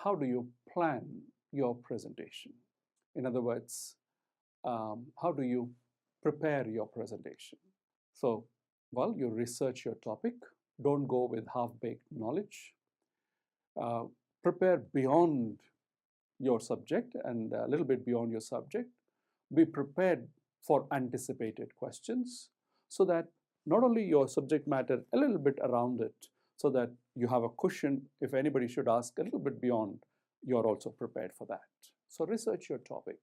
how do you plan your presentation? In other words, how do you prepare your presentation? So, well, you research your topic. Don't go with half-baked knowledge. Uh, Prepare beyond your subject and a little bit beyond your subject. Be prepared for anticipated questions so that not only your subject matter a little bit around it, so that you have a cushion if anybody should ask a little bit beyond, you're also prepared for that. So research your topic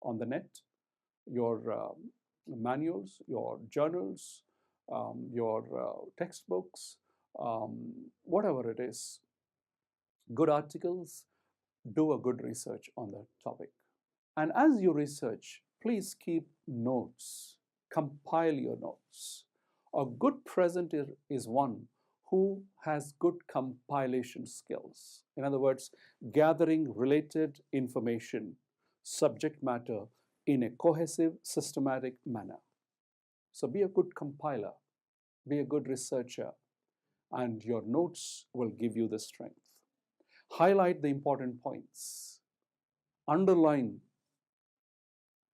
on the net, your manuals, your journals, your textbooks, whatever it is, good articles, do a good research on the topic. And as you research, please keep notes, compile your notes. A good presenter is one who has good compilation skills. In other words, gathering related information, subject matter in a cohesive, systematic manner. So be a good compiler, be a good researcher, and your notes will give you the strength. Highlight the important points, underline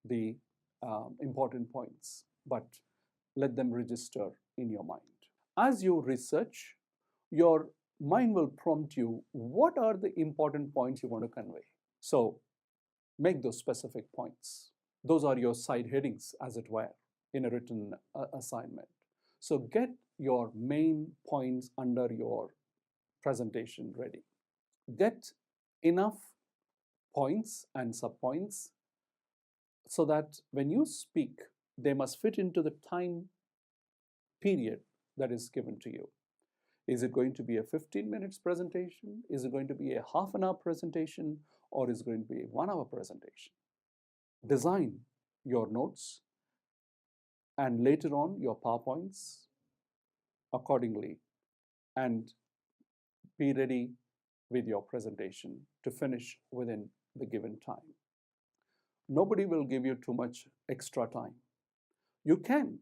the important points, but let them register in your mind. As you research, your mind will prompt you what are the important points you want to convey. So make those specific points. Those are your side headings, as it were, in a written assignment. So get your main points under your presentation ready. Get enough points and subpoints so that when you speak, they must fit into the time period that is given to you. Is it going to be a 15 minutes presentation? Is it going to be a half an hour presentation? Or is it going to be a 1 hour presentation? Design your notes and later on your PowerPoints accordingly, and be ready with your presentation to finish within the given time. Nobody will give you too much extra time. You can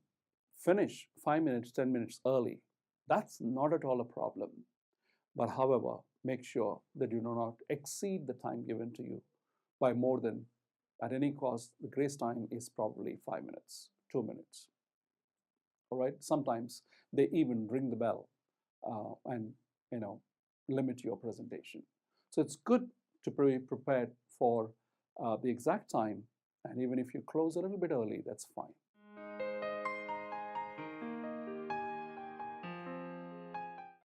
finish 5 minutes, 10 minutes early. That's not at all a problem. But however, make sure that you do not exceed the time given to you by more than, at any cost, the grace time is probably 5 minutes, 2 minutes. All right. Sometimes they even ring the bell and limit your presentation. So it's good to be prepared for the exact time, and even if you close a little bit early, that's fine.